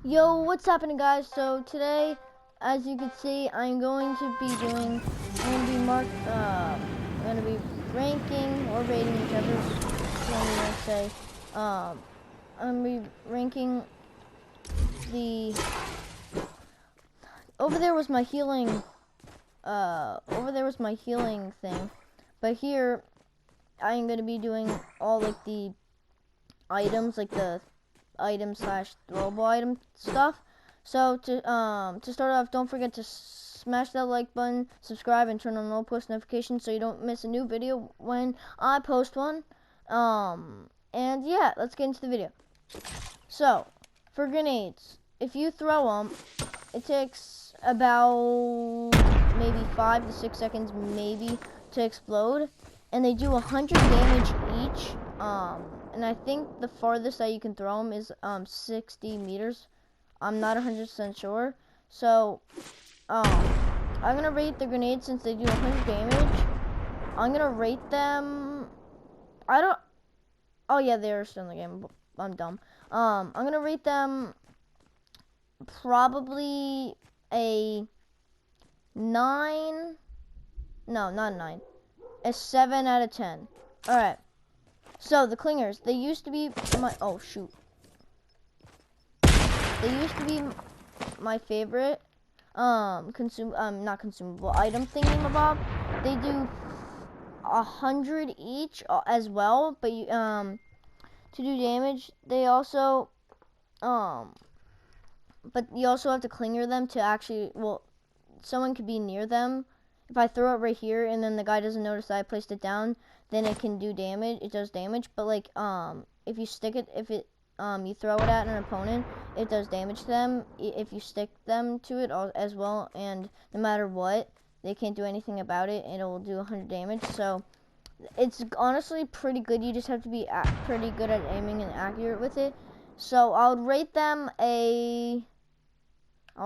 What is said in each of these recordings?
Yo, what's happening, guys? So today, as you can see, I'm going to be ranking or rating, whichever one you want to say. I'm gonna be ranking the. Over there was my healing. Over there was my healing thing, but here, I'm gonna be doing all like the items, like the item slash throwable item stuff. So to start off, don't forget to smash that like button, subscribe, and turn on all post notifications so you don't miss a new video when I post one. And yeah, let's get into the video. So for grenades, if you throw them, it takes about maybe 5 to 6 seconds maybe to explode, and they do 100 damage each. And I think the farthest that you can throw them is 60 meters. I'm not 100% sure. So I'm gonna rate the grenades since they do 100 damage. I'm gonna rate them. Oh yeah, they're still in the game. I'm dumb. I'm gonna rate them probably a 9. No, not a 9. A 7 out of 10. All right. So the clingers, they used to be oh shoot. They used to be my favorite not consumable item thingamabob. They do 100 each as well, but you to do damage, they also but you also have to clinger them to actually, well, someone could be near them. If I throw it right here and then the guy doesn't notice that I placed it down, then it can do damage. It does damage, but like if you stick it, you throw it at an opponent, it does damage to them. If you stick them to it as well, and no matter what, they can't do anything about it. It'll do 100 damage. So it's honestly pretty good. You just have to be pretty good at aiming and accurate with it. So I'll rate them I'll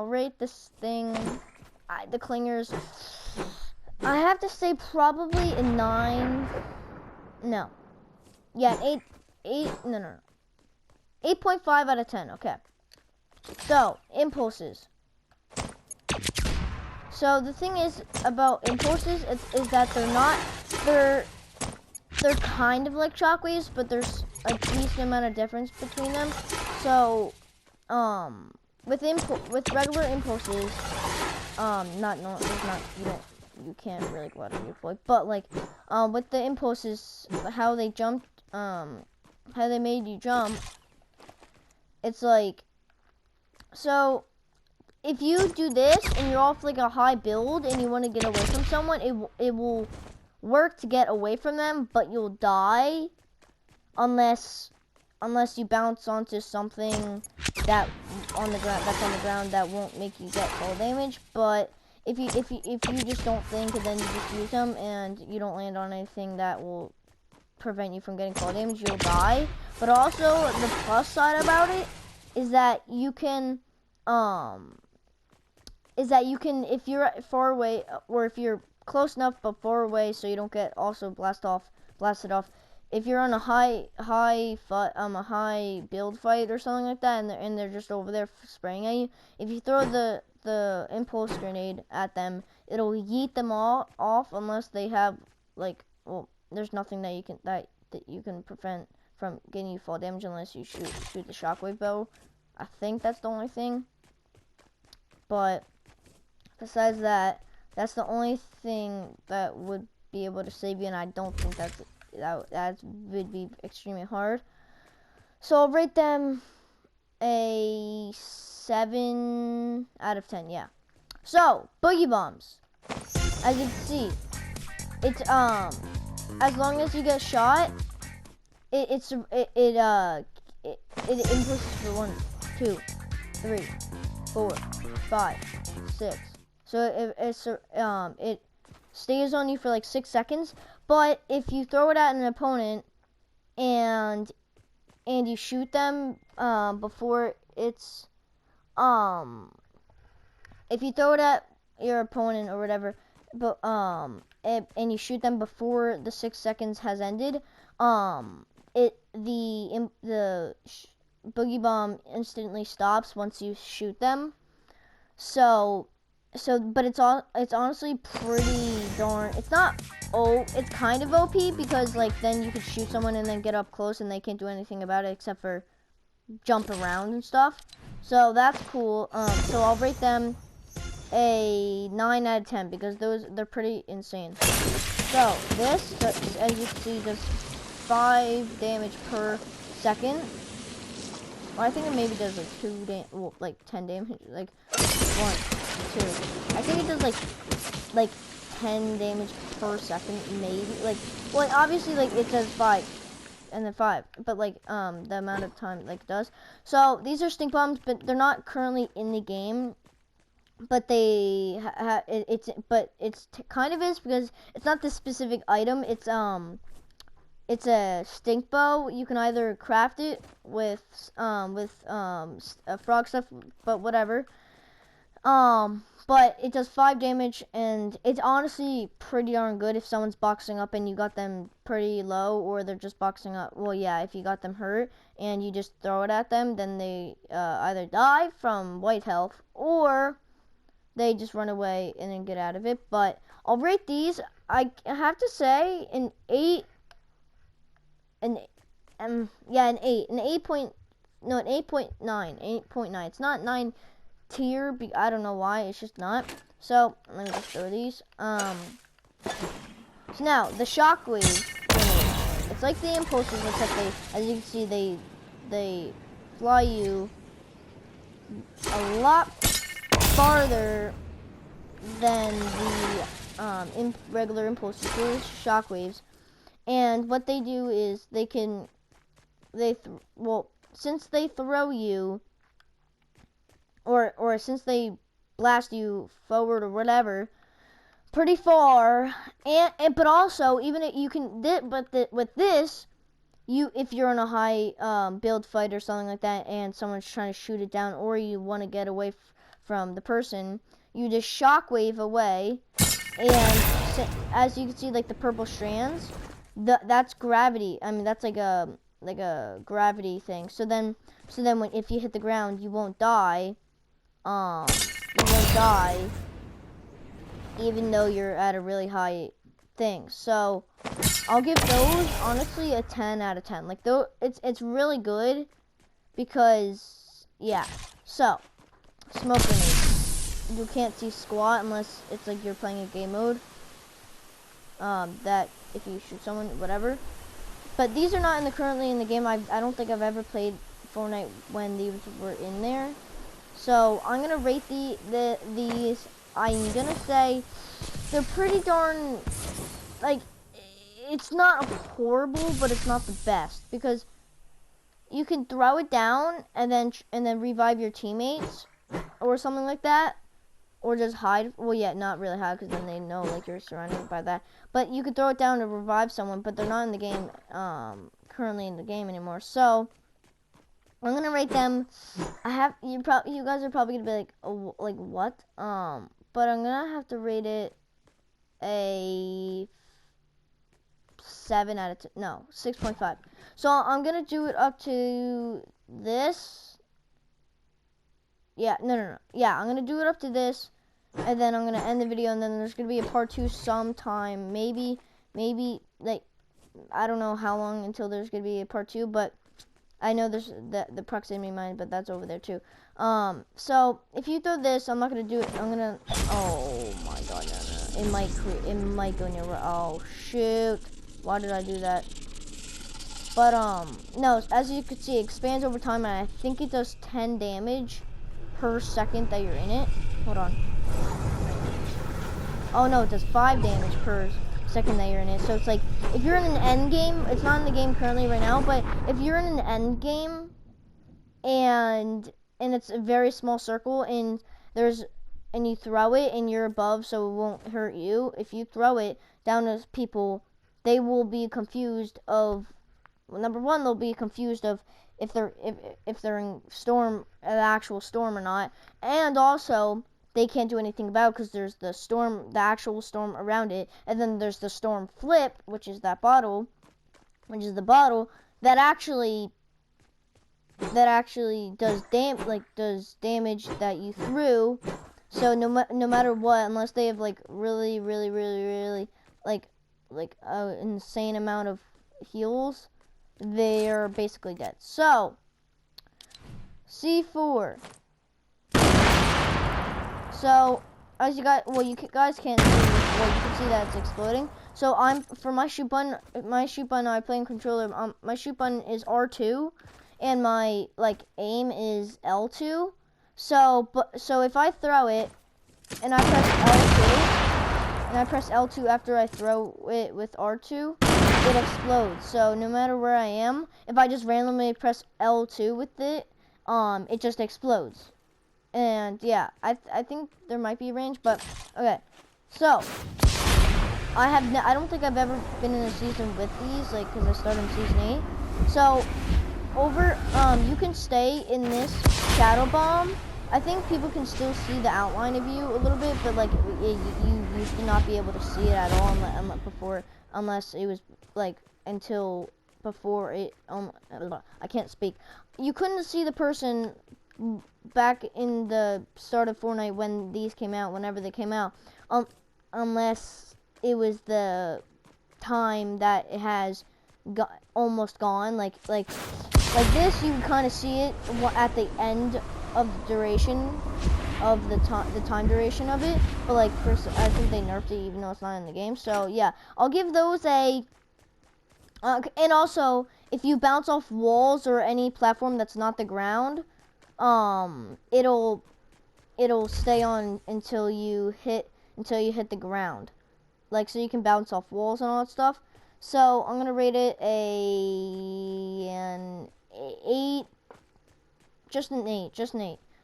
rate this thing, the clingers, I have to say probably a 9. No. Yeah, an 8.5 out of 10. Okay. So, impulses. So the thing is about impulses is that they're kind of like shockwaves, but there's a decent amount of difference between them. So, with regular impulses, you can't really go out of your point, but like, with the impulses, how they jumped, how they made you jump, it's like, so, if you do this, and you're off like a high build, and you want to get away from someone, it will work to get away from them, but you'll die, unless you bounce onto something that's on the ground that won't make you get fall damage. But if you just don't think, and then you just use them and you don't land on anything that will prevent you from getting fall damage, you'll die. But also the plus side about it is that you can if you're far away, or if you're close enough but far away so you don't get also blasted off. If you're on a high build fight or something like that, and they're just over there spraying at you, if you throw the impulse grenade at them, it'll yeet them all off, unless they have like, well, there's nothing that you can prevent from getting you fall damage unless you shoot the shockwave bow. I think that's the only thing. But besides that, that's the only thing that would be able to save you, and I don't think that would be extremely hard. So I'll rate them a 7 out of 10. Yeah. So Boogie Bombs, as you can see, it's as long as you get shot, it impulses for 1, 2, 3, 4, 5, 6. So it stays on you for like 6 seconds. But if you throw it at an opponent and you shoot them before it's if you throw it at your opponent or whatever, but and you shoot them before the 6 seconds has ended, Boogie Bomb instantly stops once you shoot them. So, but it's honestly pretty darn. It's not. Oh, it's kind of OP because like then you could shoot someone and then get up close and they can't do anything about it except for jump around and stuff. So that's cool. So I'll rate them a 9 out of 10 because they're pretty insane. So this, as you can see, does 5 damage per second. Well, I think it maybe does like 10 damage, like 1, 2. I think it does like 10 damage per second, maybe. Like, well, obviously, like it does 5 and then 5, but like the amount of time like it does. So these are stink bombs, but they're not currently in the game. But they kind of is because it's not this specific item. It's a stink bow. You can either craft it with frog stuff, but whatever. But it does 5 damage, and it's honestly pretty darn good if someone's boxing up and you got them pretty low, or they're just boxing up. Well, yeah, if you got them hurt and you just throw it at them, then they either die from white health or they just run away and then get out of it. But I'll rate these. I have to say an 8. An 8. An 8.9. 8.9. It's not 9 tier. I don't know why. It's just not. So let me just throw these. So now the shockwave. It's like the impulses, except as you can see, they fly you a lot farther than the regular impulses. These shockwaves, and what they do is since they throw you, or since they blast you forward or whatever, pretty far, but also even if you can, with this. If you're in a high build fight or something like that, and someone's trying to shoot it down, or you want to get away from the person, you just shockwave away, and as you can see, like the purple strands, that's gravity. I mean, that's like a gravity thing. So then if you hit the ground, you won't die. Even though you're at a really high thing. So I'll give those honestly a 10 out of 10. Like though it's really good because yeah. So smoke grenade. You can't see squat unless it's like you're playing a game mode. That if you shoot someone, whatever. But these are not currently in the game. I don't think I've ever played Fortnite when these were in there. So I'm gonna rate these. I'm gonna say they're pretty darn, like, it's not horrible, but it's not the best because you can throw it down and then revive your teammates or something like that, or just hide. Well, yeah, not really hide because then they know like you're surrounded by that. But you could throw it down to revive someone, but they're not in the game currently in the game anymore. So I'm gonna rate them. You guys are probably gonna be like, oh, like what? But I'm gonna have to rate it a 7 out of 10. No, 6.5. So I'm gonna do it up to this. Yeah, no. Yeah, I'm gonna do it up to this, and then I'm gonna end the video, and then there's gonna be a part 2 sometime. Maybe like I don't know how long until there's gonna be a part 2, but I know there's the proximity mine, but that's over there too. So if you throw this, I'm not gonna do it. I'm gonna. Oh my god, no. It might go near. Oh shoot! Why did I do that? But no. As you can see, it expands over time, and I think it does 10 damage per second that you're in it. Hold on. Oh no, it does 5 damage per second that you're in it. So it's like if you're in an end game, it's not in the game currently right now, but if you're in an end game and it's a very small circle and you throw it and you're above so it won't hurt you, if you throw it down to people, they will be confused of, well, number one, they'll be confused of if they're in storm, an actual storm or not, and also they can't do anything about it because there's the storm, the actual storm around it, and then there's the storm flip, which is the bottle that actually that actually does damage that you threw. So no matter what, unless they have like really like insane amount of heals, they're basically dead. So C4. So as you guys, well, you guys can't see. Well, you can see that it's exploding. So for my shoot button. I play in controller. My shoot button is R2, and my like aim is L2. So if I throw it and I press L2 after I throw it with R2, it explodes. So no matter where I am, if I just randomly press L2 with it, it just explodes. And yeah, I think there might be a range, but okay. So I don't think I've ever been in a season with these, like, because I started in season 8. So you can stay in this shadow bomb. I think people can still see the outline of you a little bit, but like you used to not be able to see it at all unless it was like until before it. I can't speak. You couldn't see the person back in the start of Fortnite when these came out, whenever they came out, unless it was the time that it has almost gone. Like this, you can kind of see it at the end of the duration of the time duration of it. But like first, I think they nerfed it even though it's not in the game. So yeah, I'll give those a. And also, if you bounce off walls or any platform that's not the ground, it'll stay on until you hit the ground. Like, so you can bounce off walls and all that stuff. So I'm gonna rate it an 8. Just an 8.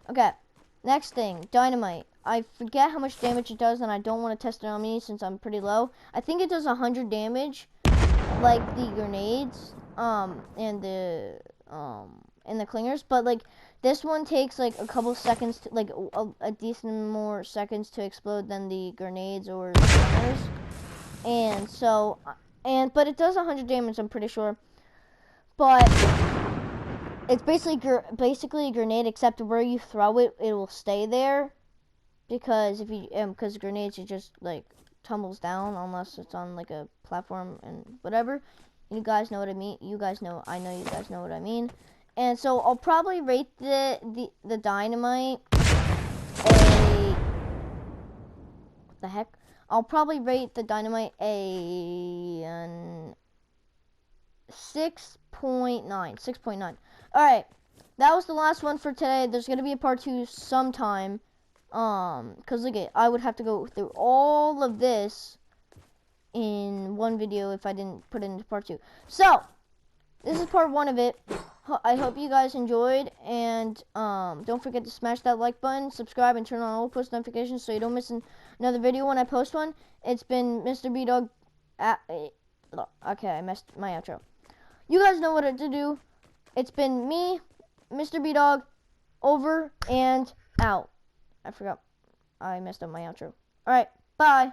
Okay. Next thing, Dynamite. I forget how much damage it does, and I don't want to test it on me since I'm pretty low. I think it does 100 damage, like the grenades, and the clingers. But like this one takes like a couple seconds, like a decent more seconds to explode than the grenades or the clingers. And so, but it does 100 damage, I'm pretty sure. But it's basically a grenade, except where you throw it, it will stay there. Because because grenades, it just like tumbles down unless it's on like a platform and whatever. You guys know what I mean. I know you guys know what I mean. And so I'll probably rate the Dynamite what the heck? I'll probably rate the Dynamite an 6.9. 6.9. Alright. That was the last one for today. There's going to be a part 2 sometime. Because look at, I would have to go through all of this in one video if I didn't put it into part 2. So, this is part 1 of it. I hope you guys enjoyed, and don't forget to smash that like button, subscribe, and turn on all post notifications so you don't miss another video when I post one. It's been Mr. B-Dog. Okay, I messed my outro. You guys know what to do. It's been me, Mr. B-Dog, over and out. I forgot. I messed up my outro. Alright, bye.